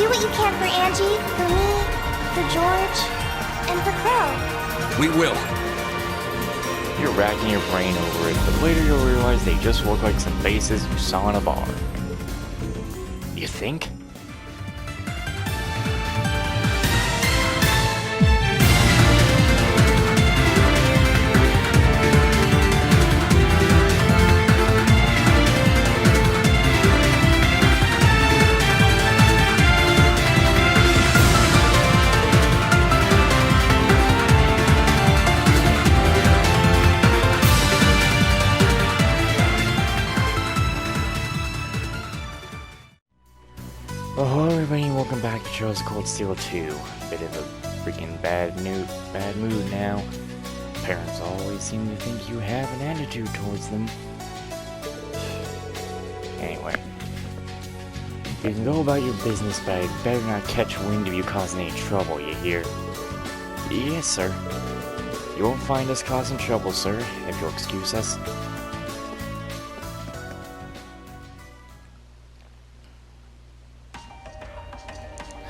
what you can for Angie, for me, for George, and for Crow. We will. You're racking your brain over it, but later you'll realize they just look like some faces you saw in a bar. You think? Oh, everybody, welcome back to Charles Cold Steel 2. Bit of a freaking bad mood now. Parents always seem to think you have an attitude towards them. Anyway. You can go about your business, but I better not catch wind of you causing any trouble, you hear? Yes, sir. You won't find us causing trouble, sir, if you'll excuse us.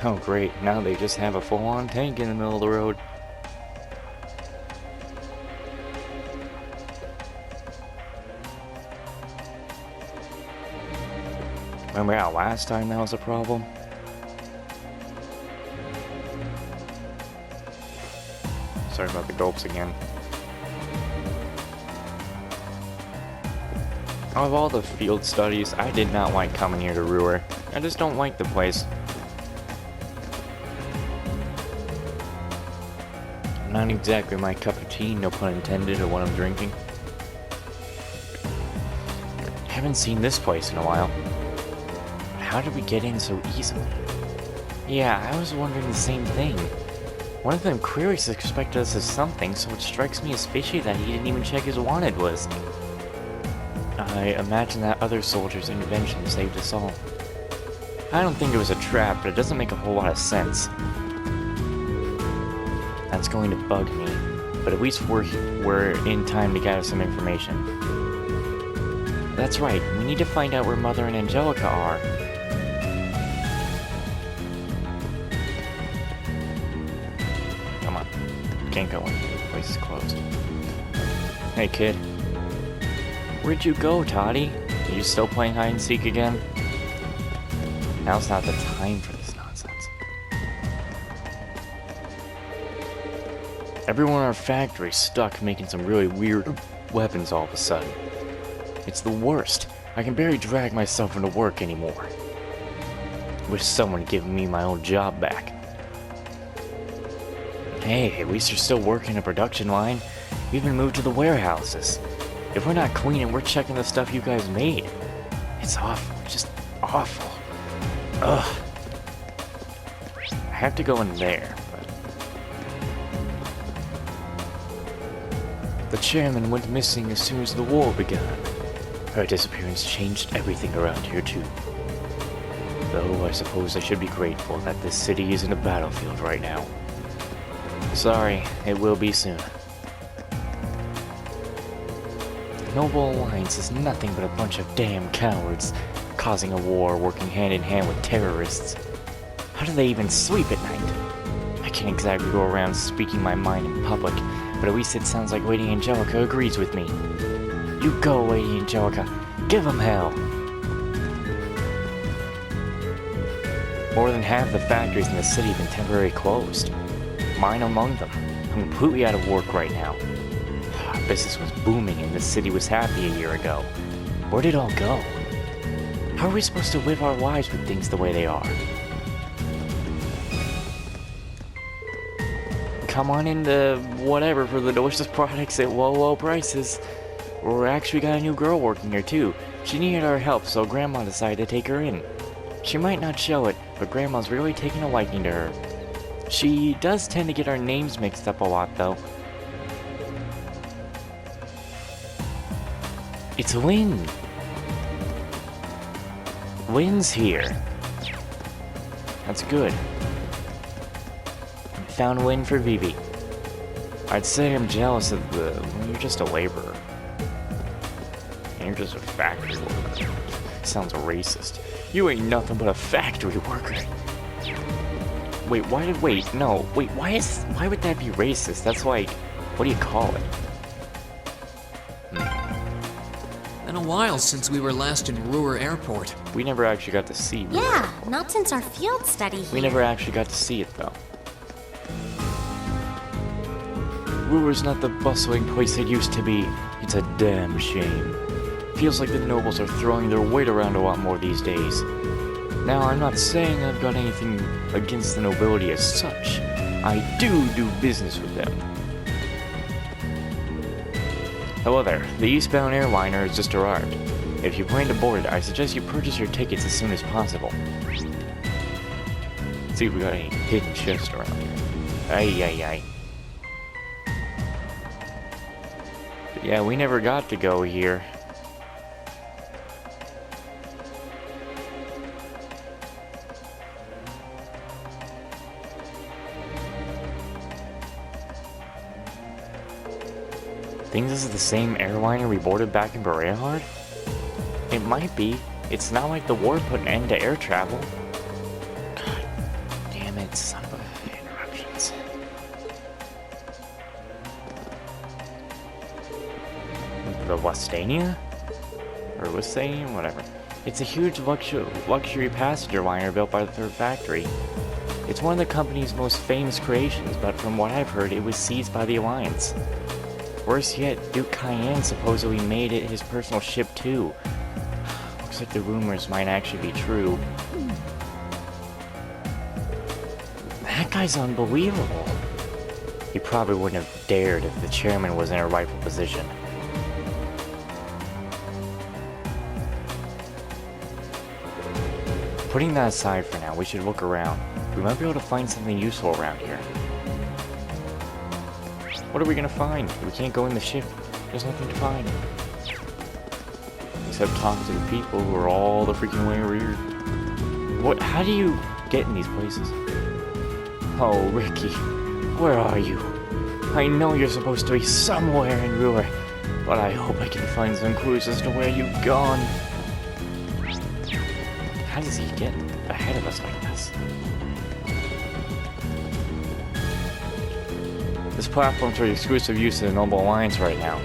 Oh great, now they just have a full-on tank in the middle of the road. Remember how last time that was a problem? Sorry about the gulps again. Out of all the field studies, I did not like coming here to Roer. I just don't like the place. Not exactly my cup of tea, no pun intended, or what I'm drinking. Haven't seen this place in a while. How did we get in so easily? Yeah, I was wondering the same thing. One of them clearly suspected us of something, so it strikes me as fishy that he didn't even check his wanted list. I imagine that other soldier's intervention saved us all. I don't think it was a trap, but it doesn't make a whole lot of sense. That's going to bug me, but at least we're in time to gather some information. That's right, we need to find out where Mother and Angelica are. Come on, can't go in, the place is closed. Hey kid, where'd you go, Toddy? Are you still playing hide and seek again? Now's not the time for this nonsense. Everyone in our factory's stuck making some really weird weapons all of a sudden. It's the worst. I can barely drag myself into work anymore. Wish someone had given me my old job back. Hey, at least you're still working a production line. We even moved to the warehouses. If we're not cleaning, we're checking the stuff you guys made. It's awful, just awful. Ugh. I have to go in there. The chairman went missing as soon as the war began. Her disappearance changed everything around here too. Though I suppose I should be grateful that this city isn't a battlefield right now. Sorry, it will be soon. The Noble Alliance is nothing but a bunch of damn cowards, causing a war, working hand in hand with terrorists. How do they even sleep at night? I can't exactly go around speaking my mind in public, but at least it sounds like Lady Angelica agrees with me. You go, Lady Angelica. Give 'em hell. More than half the factories in the city have been temporarily closed. Mine among them. I'm completely out of work right now. Business was booming and the city was happy a year ago. Where'd it all go? How are we supposed to live our lives with things the way they are? Come on into whatever for the delicious products at low prices. We're actually got a new girl working here too. She needed our help, so Grandma decided to take her in. She might not show it, but Grandma's really taking a liking to her. She does tend to get our names mixed up a lot though. It's Lynn. Lynn's here. That's good. Found a win for Vivi. I'd say I'm jealous of the... Well, you're just a laborer. And you're just a factory worker. Sounds racist. You ain't nothing but a factory worker. Wait, why would that be racist? That's like, what do you call it? Been a while since we were last in Roer Airport. We never actually got to see Roer. Yeah, not since our field study here. We never actually got to see it, though. Roer's not the bustling place it used to be. It's a damn shame. Feels like the nobles are throwing their weight around a lot more these days. Now, I'm not saying I've got anything against the nobility as such. I do business with them. Hello there. The eastbound airliner has just arrived. If you plan to board, I suggest you purchase your tickets as soon as possible. See if we got any hidden chests around here. Ay. But yeah, we never got to go here. Think this is the same airliner we boarded back in Berehard? It might be. It's not like the war put an end to air travel. God damn it, son of a... interruptions. The Westania? Or Westania? Whatever. It's a huge luxury passenger liner built by the Third Factory. It's one of the company's most famous creations, but from what I've heard, it was seized by the Alliance. Worse yet, Duke Cayenne supposedly made it his personal ship too. Looks like the rumors might actually be true. That guy's unbelievable. He probably wouldn't have dared if the chairman was in a rightful position. Putting that aside for now, we should look around. We might be able to find something useful around here. What are we gonna find? We can't go in the ship. There's nothing to find. Except talk to the people who are all the freaking way over here. What? How do you get in these places? Oh, Ricky. Where are you? I know you're supposed to be somewhere in Roer, but I hope I can find some clues as to where you've gone. How does he get ahead of us like this? This platform's for the exclusive use of the Noble Alliance right now.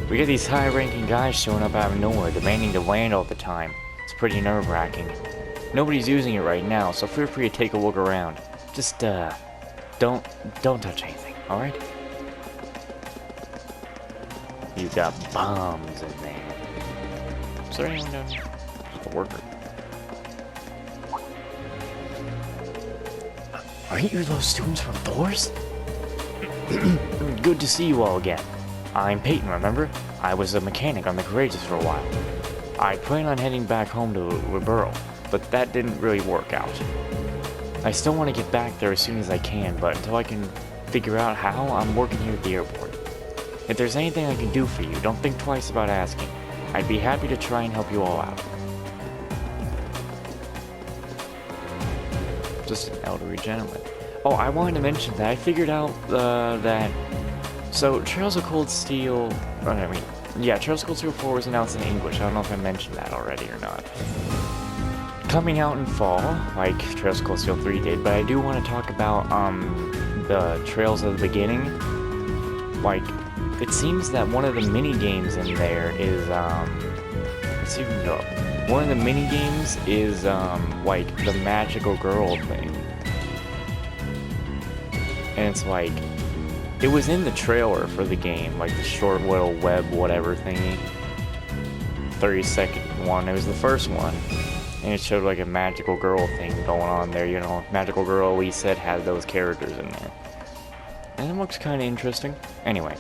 We get these high-ranking guys showing up out of nowhere, demanding to land all the time. It's pretty nerve-wracking. Nobody's using it right now, so feel free to take a look around. Just, don't touch anything, alright? You got bombs in there. Is there anyone down here? Just a worker. Aren't you those students from Thor's? Good to see you all again. I'm Peyton, remember? I was a mechanic on the Courageous for a while. I plan on heading back home to Liberal, but that didn't really work out. I still want to get back there as soon as I can, but until I can figure out how, I'm working here at the airport. If there's anything I can do for you, don't think twice about asking. I'd be happy to try and help you all out. Just an elderly gentleman. Oh, I wanted to mention that I figured out that... So, Trails of Cold Steel... Trails of Cold Steel 4 was announced in English. I don't know if I mentioned that already or not. Coming out in fall, like Trails of Cold Steel 3 did, but I do want to talk about, the Trails of the Beginning. Like, it seems that one of the mini-games in there is, let's see if we can go. One of the mini-games is, like, the magical girl thing. And it's like, it was in the trailer for the game, like the short little web whatever thingy. 30-second one, it was the first one. And it showed like a magical girl thing going on there, you know. Magical Girl Elite Set had those characters in there. And it looks kind of interesting. Anyway,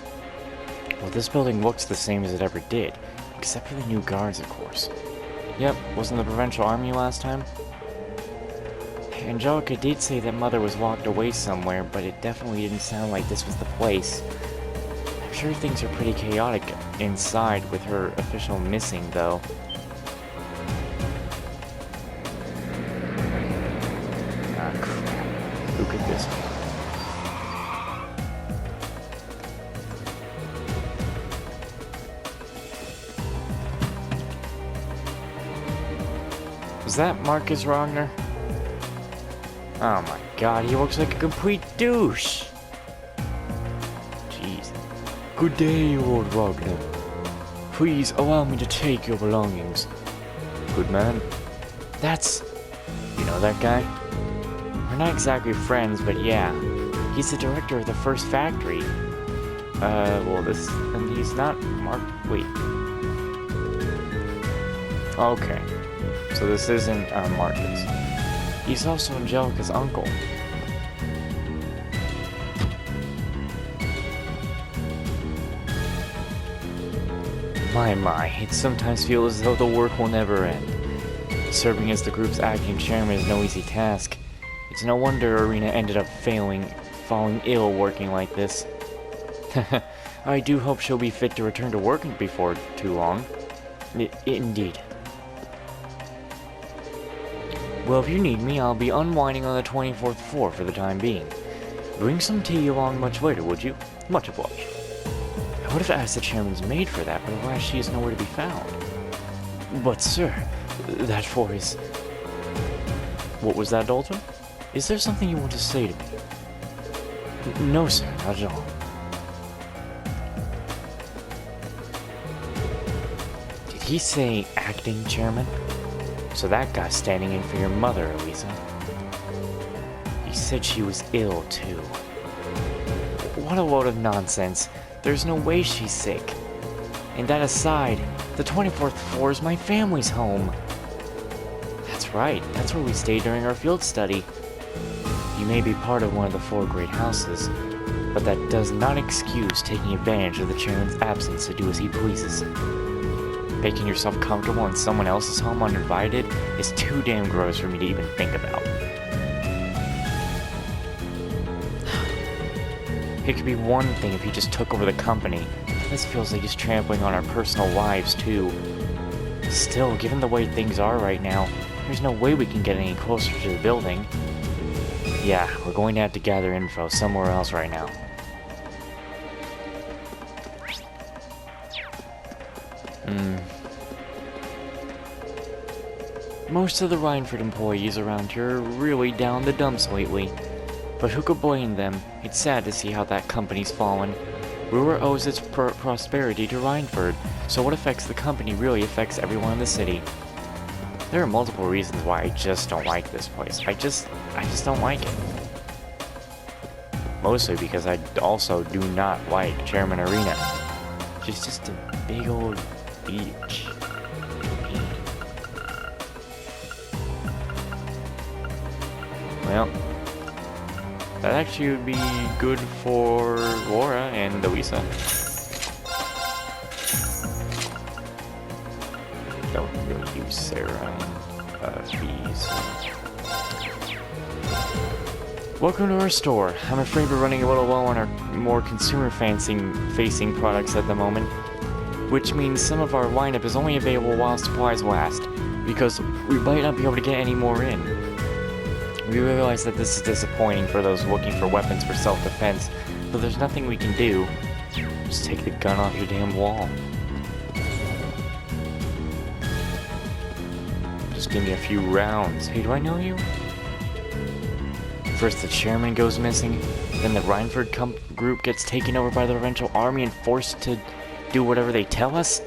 well, this building looks the same as it ever did, except for the new guards, of course. Yep, wasn't the Provincial Army last time? Angelica did say that Mother was locked away somewhere, but it definitely didn't sound like this was the place. I'm sure things are pretty chaotic inside with her official missing, though. Ah, crap. Who could this be? Was that Marcus Rogner? Oh my god, he looks like a complete douche. Jeez. Good day, Lord Wagner. Please allow me to take your belongings. Good man. That's... You know that guy? We're not exactly friends, but yeah. He's the director of the first factory. Well, this... And he's not wait. Okay. So this isn't, Marcus. He's also Angelica's uncle. My, it sometimes feels as though the work will never end. Serving as the group's acting chairman is no easy task. It's no wonder Arena ended up falling ill working like this. I do hope she'll be fit to return to work before too long. Indeed. Well, if you need me, I'll be unwinding on the 24th floor for the time being. Bring some tea along much later, would you? Much obliged. I would have asked the chairman's maid for that, but alas, she is nowhere to be found. But, sir, that floor is... What was that, Dalton? Is there something you want to say to me? No, sir, not at all. Did he say acting chairman? So that guy's standing in for your mother, Elisa. He said she was ill, too. What a load of nonsense. There's no way she's sick. And that aside, the 24th floor is my family's home. That's right, that's where we stayed during our field study. You may be part of one of the 4 great houses, but that does not excuse taking advantage of the chairman's absence to do as he pleases. Making yourself comfortable in someone else's home uninvited is too damn gross for me to even think about. It could be one thing if he just took over the company. This feels like he's trampling on our personal lives, too. Still, given the way things are right now, there's no way we can get any closer to the building. Yeah, we're going to have to gather info somewhere else right now. Most of the Rhineford employees around here are really down the dumps lately. But who could blame them? It's sad to see how that company's fallen. Roer owes its prosperity to Rhineford, so what affects the company really affects everyone in the city. There are multiple reasons why I just don't like this place. I just don't like it. Mostly because I also do not like Chairman Arena. She's just a big old beach. Well, that actually would be good for Laura and Elisa. Don't really use Sarah and fees. Welcome to our store. I'm afraid we're running a little low on our more consumer-facing products at the moment, which means some of our lineup is only available while supplies last, because we might not be able to get any more in. We realize that this is disappointing for those looking for weapons for self-defense, but there's nothing we can do. Just take the gun off your damn wall. Just give me a few rounds. Hey, do I know you? First the chairman goes missing, then the Rhineford group gets taken over by the Provincial Army and forced to do whatever they tell us?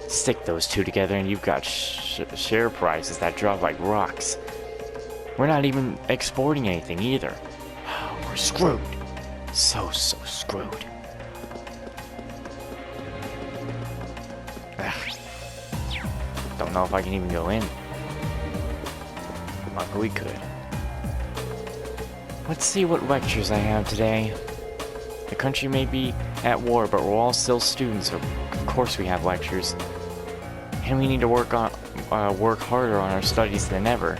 Stick those two together and you've got share prices that drop like rocks. We're not even exporting anything either. We're screwed. So screwed. Ugh. Don't know if I can even go in. But we could. Let's see what lectures I have today. The country may be at war, but we're all still students, so of course we have lectures. And we need to work harder on our studies than ever.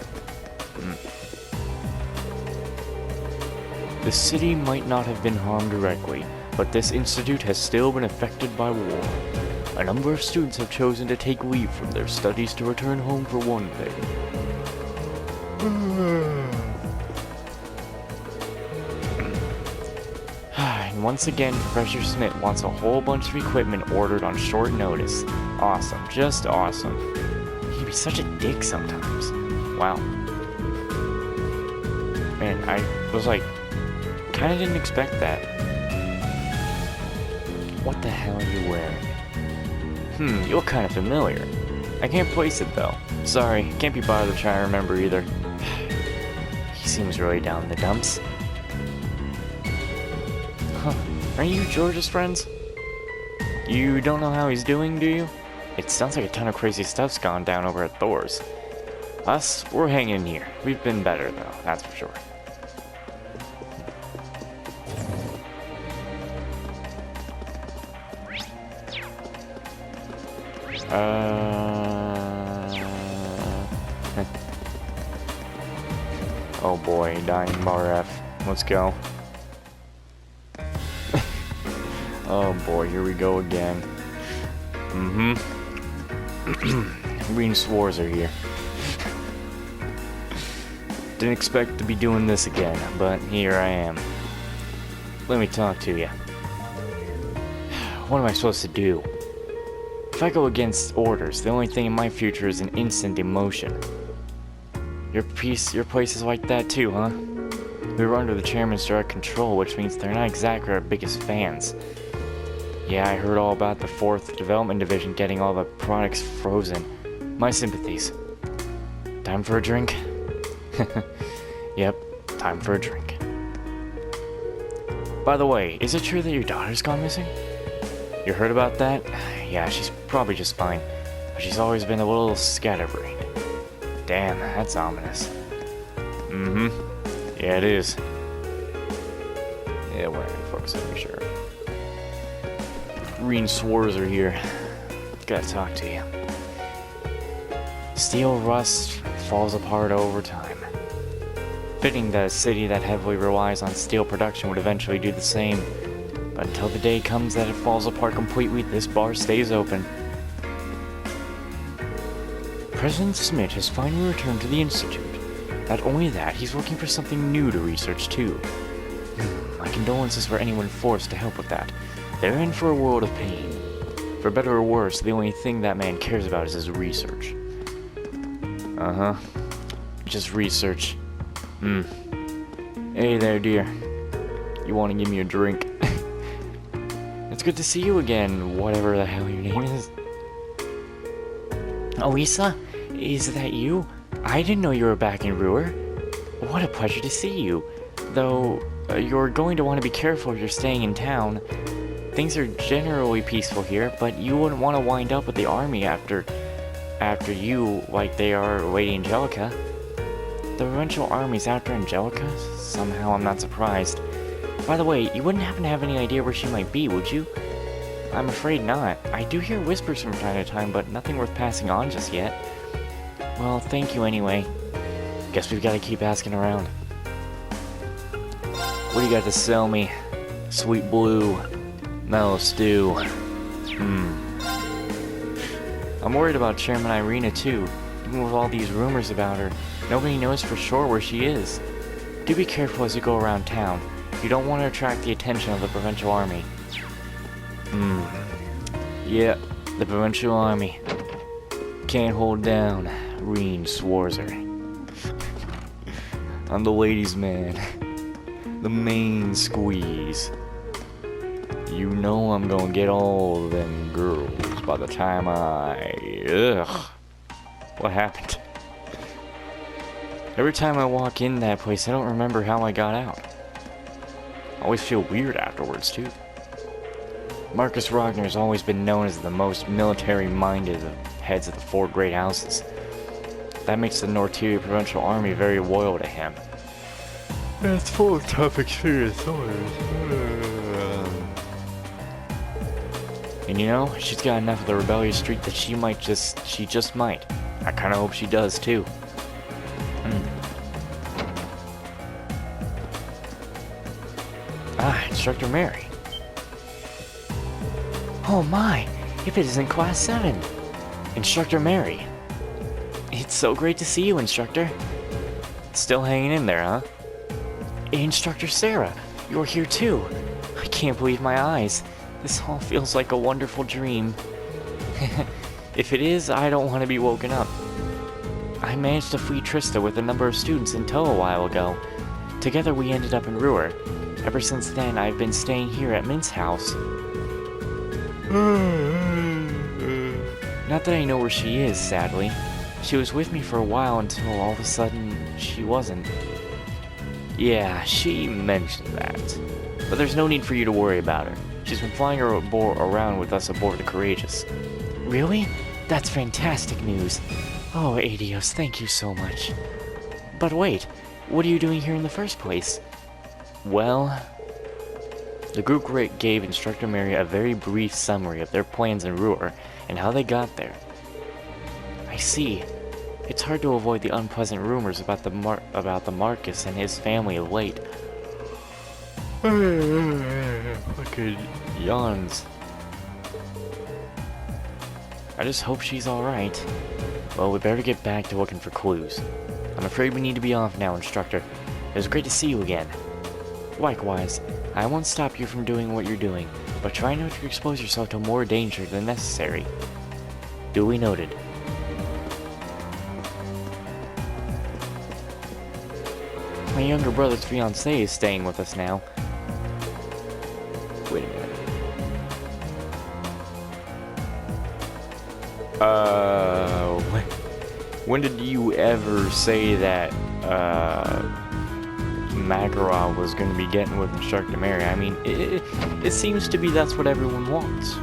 The city might not have been harmed directly, but this institute has still been affected by war. A number of students have chosen to take leave from their studies to return home for one thing. And once again, Professor Smith wants a whole bunch of equipment ordered on short notice. Awesome, just awesome. He can be such a dick sometimes. Wow. Man, I was like, kinda didn't expect that. What the hell are you wearing? You look kinda familiar. I can't place it though. Sorry, can't be bothered to try and remember either. He seems really down in the dumps. Huh. Are you George's friends? You don't know how he's doing, do you? It sounds like a ton of crazy stuff's gone down over at Thor's. Us, we're hanging in here. We've been better though, that's for sure. Oh boy, dying bar F. Let's go. Oh boy, here we go again. Green Swars are here. Didn't expect to be doing this again, but here I am. Let me talk to you. What am I supposed to do? If I go against orders, the only thing in my future is an instant emotion. Your place is like that too, huh? We were under the chairman's direct control, which means they're not exactly our biggest fans. Yeah, I heard all about the 4th Development Division getting all the products frozen. My sympathies. Time for a drink? Yep, time for a drink. By the way, is it true that your daughter's gone missing? You heard about that? Yeah, she's probably just fine, but she's always been a little scatterbrained. Damn, that's ominous. Yeah, it is. Yeah, we're gonna focus on your shirt. Green Swars are here. Gotta talk to you. Steel rust falls apart over time. Fitting that a city that heavily relies on steel production would eventually do the same. But until the day comes that it falls apart completely, this bar stays open. President Smith has finally returned to the Institute. Not only that, he's looking for something new to research too. My condolences for anyone forced to help with that. They're in for a world of pain. For better or worse, the only thing that man cares about is his research. Just research. Hey there, dear. You want to give me a drink? It's good to see you again, whatever the hell your name is. Elisa? Is that you? I didn't know you were back in Roer. What a pleasure to see you. Though, you're going to want to be careful if you're staying in town. Things are generally peaceful here, but you wouldn't want to wind up with the army after you, like they are Lady Angelica. The provincial army's after Angelica? Somehow I'm not surprised. By the way, you wouldn't happen to have any idea where she might be, would you? I'm afraid not. I do hear whispers from time to time, but nothing worth passing on just yet. Well, thank you anyway. Guess we've got to keep asking around. What do you got to sell me? Sweet blue. Mellow stew. I'm worried about Chairman Irina too. Even with all these rumors about her, nobody knows for sure where she is. Do be careful as you go around town. You don't want to attract the attention of the provincial army. Yeah, the provincial army. Can't hold down Green Swarzer. I'm the ladies' man. The main squeeze. You know I'm gonna get all them girls by the time Ugh. What happened? Every time I walk in that place, I don't remember how I got out. I always feel weird afterwards, too. Marcus Ragnar has always been known as the most military-minded of the heads of the 4 great houses. That makes the Nortiria Provincial Army very loyal to him. It's full of tough experience. And you know, she's got enough of the rebellious streak that she just might. I kinda hope she does, too. Instructor Mary. Oh my, if it isn't Class 7. Instructor Mary. It's so great to see you, Instructor. Still hanging in there, huh? Instructor Sarah, you're here too. I can't believe my eyes. This all feels like a wonderful dream. If it is, I don't want to be woken up. I managed to flee Trista with a number of students in tow a while ago. Together we ended up in Roer. Ever since then, I've been staying here at Mint's house. Not that I know where she is, sadly. She was with me for a while until all of a sudden, she wasn't. Yeah, she mentioned that. But there's no need for you to worry about her. She's been flying around with us aboard the Courageous. Really? That's fantastic news. Oh, Adios, thank you so much. But wait, what are you doing here in the first place? Well, the group gave Instructor Mary a very brief summary of their plans in Roer and how they got there. I see. It's hard to avoid the unpleasant rumors about the Marcus and his family of late. Fucking yawns. I just hope she's alright. Well, we better get back to looking for clues. I'm afraid we need to be off now, Instructor. It was great to see you again. Likewise, I won't stop you from doing what you're doing, but try not to expose yourself to more danger than necessary. Duly noted. My younger brother's fiancée is staying with us now. Wait a minute. When did you ever say that, Makarov was going to be getting with Instructor Mary? I mean, it seems to be that's what everyone wants.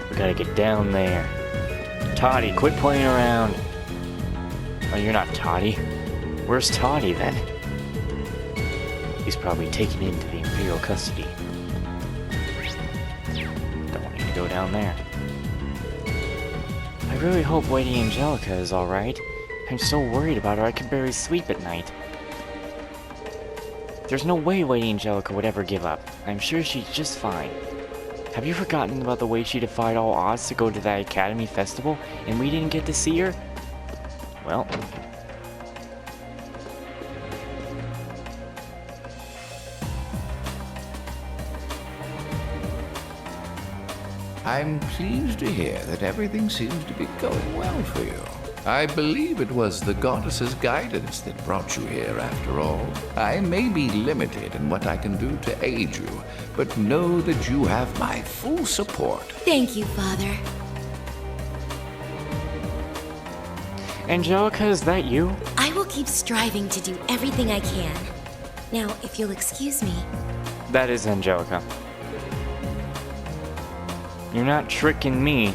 We gotta get down there. Toddy, quit playing around. Oh, you're not Toddy. Where's Toddy, then? He's probably taken into the Imperial custody. Don't need to go down there. I really hope Lady Angelica is alright. I'm so worried about her I can barely sleep at night. There's no way Lady Angelica would ever give up. I'm sure she's just fine. Have you forgotten about the way she defied all odds to go to that Academy Festival and we didn't get to see her? Well... I'm pleased to hear that everything seems to be going well for you. I believe it was the goddess's guidance that brought you here after all. I may be limited in what I can do to aid you, but know that you have my full support. Thank you, Father. Angelica, is that you? I will keep striving to do everything I can. Now, if you'll excuse me. That is Angelica. You're not tricking me.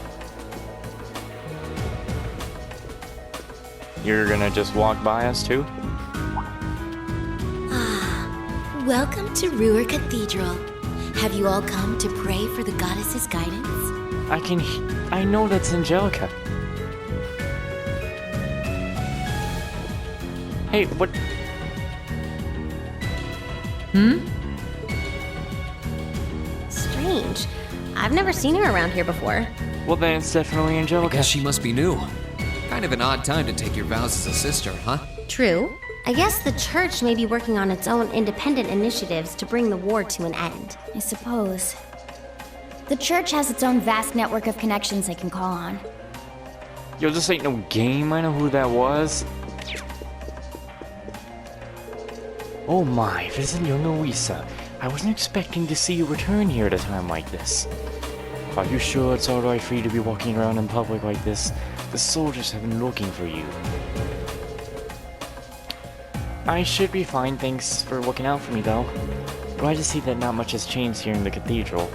You're gonna just walk by us too? Welcome to Roer Cathedral. Have you all come to pray for the goddess's guidance? I know that's Angelica. Hey, what? Strange. I've never seen her around here before. Well, then it's definitely I Angelica. guess she must be new. Kind of an odd time to take your vows as a sister, huh? True. I guess the church may be working on its own independent initiatives to bring the war to an end. I suppose. The church has its own vast network of connections they can call on. Yo, this ain't no game. I know who that was. Oh my, Visinho Louisa. I wasn't expecting to see you return here at a time like this. Are you sure it's alright for you to be walking around in public like this? The soldiers have been looking for you. I should be fine, thanks for looking out for me though. Glad to see that not much has changed here in the cathedral.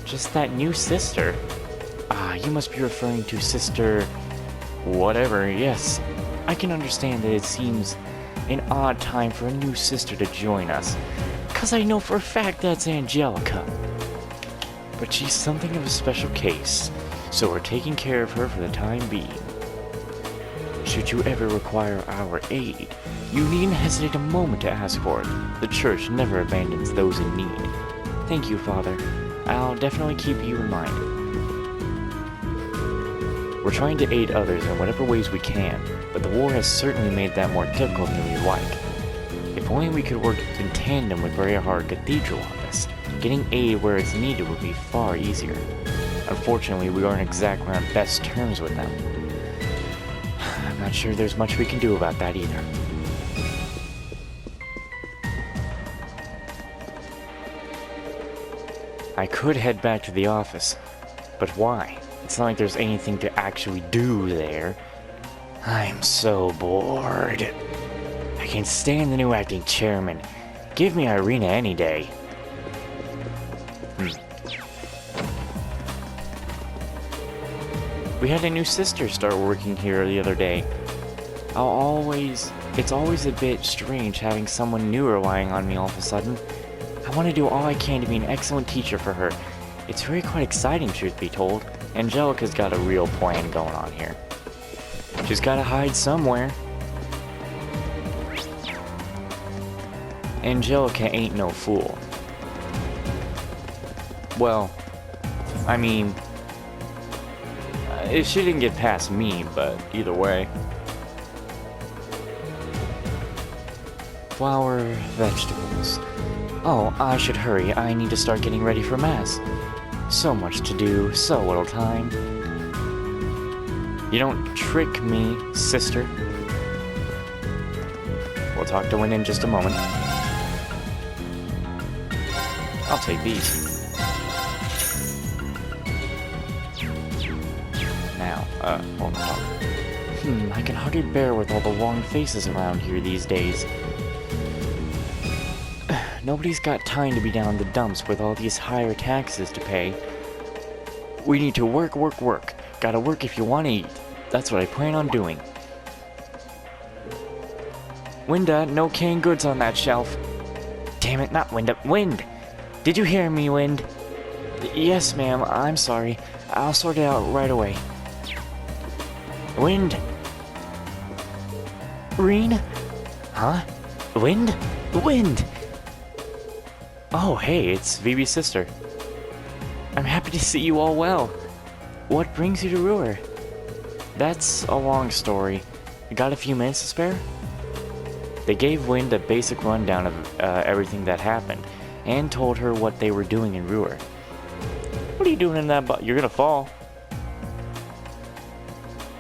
Just that new sister. Ah, you must be referring to Sister... whatever, yes. I can understand that it seems an odd time for a new sister to join us, 'cause I know for a fact that's Angelica. But she's something of a special case, so we're taking care of her for the time being. Should you ever require our aid, you needn't hesitate a moment to ask for it. The church never abandons those in need. Thank you, Father. I'll definitely keep you in mind. We're trying to aid others in whatever ways we can, but the war has certainly made that more difficult than we'd like. If only we could work in tandem with Rayahard Cathedral on this, getting aid where it's needed would be far easier. Unfortunately, we aren't exactly on best terms with them. Not sure there's much we can do about that either. I could head back to the office, but why? It's not like there's anything to actually do there. I'm so bored. I can't stand the new acting chairman. Give me Irina any day. We had a new sister start working here the other day. It's always a bit strange having someone new relying on me all of a sudden. I want to do all I can to be an excellent teacher for her. It's really quite exciting, truth be told. Angelica's got a real plan going on here. She's gotta hide somewhere. Angelica ain't no fool. Well, I mean, she didn't get past me, but either way. Flour, vegetables. Oh, I should hurry. I need to start getting ready for Mass. So much to do, so little time. You don't trick me, sister. We'll talk to Wynn in just a moment. I'll take these. Now, hold on. I can hardly bear with all the long faces around here these days. Nobody's got time to be down in the dumps with all these higher taxes to pay. We need to work, work, work. Gotta work if you want to eat. That's what I plan on doing. Winda, no canned goods on that shelf. Damn it, not Winda. Wind! Did you hear me, Wind? Yes, ma'am. I'm sorry. I'll sort it out right away. Wind? Reen? Huh? Wind? Wind! Oh, hey, it's Vivi's sister. I'm happy to see you all well. What brings you to Roer? That's a long story. You got a few minutes to spare? They gave Wind a basic rundown of everything that happened, and told her what they were doing in Roer. What are you doing in that You're gonna fall.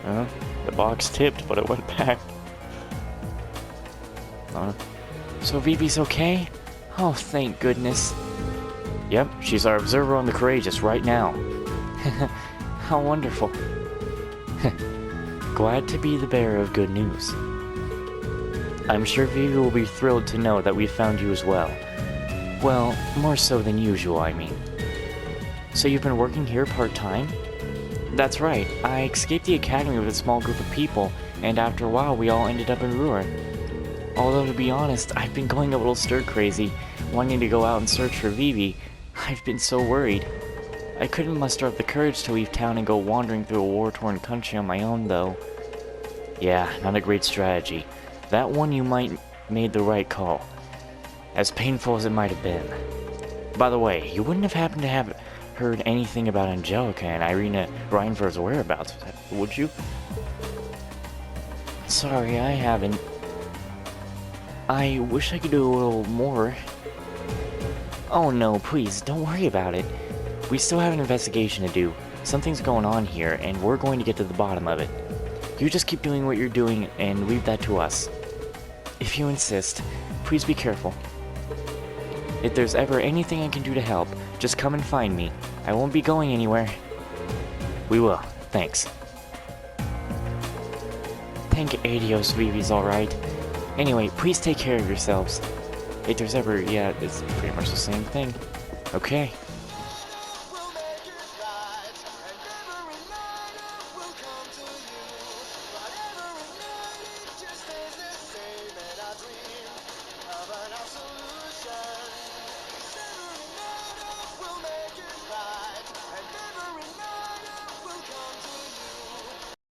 The box tipped, but it went back. So Vivi's okay? Oh, thank goodness. Yep, she's our observer on the Courageous right now. How wonderful. Glad to be the bearer of good news. I'm sure Vivi will be thrilled to know that we found you as well. Well, more so than usual, I mean. So you've been working here part-time? That's right, I escaped the academy with a small group of people, and after a while we all ended up in Roer. Although, to be honest, I've been going a little stir-crazy, wanting to go out and search for Vivi. I've been so worried. I couldn't muster up the courage to leave town and go wandering through a war-torn country on my own, though. Yeah, not a great strategy. That one you might made the right call. As painful as it might have been. By the way, you wouldn't have happened to have heard anything about Angelica and Irina Reinford's whereabouts, would you? Sorry, I haven't. I wish I could do a little more. Oh no, please, don't worry about it. We still have an investigation to do. Something's going on here, and we're going to get to the bottom of it. You just keep doing what you're doing and leave that to us. If you insist, please be careful. If there's ever anything I can do to help, just come and find me. I won't be going anywhere. We will. Thanks. Thank Adios, Vivi's alright. Anyway, please take care of yourselves. If there's ever... yeah, it's pretty much the same thing. Okay.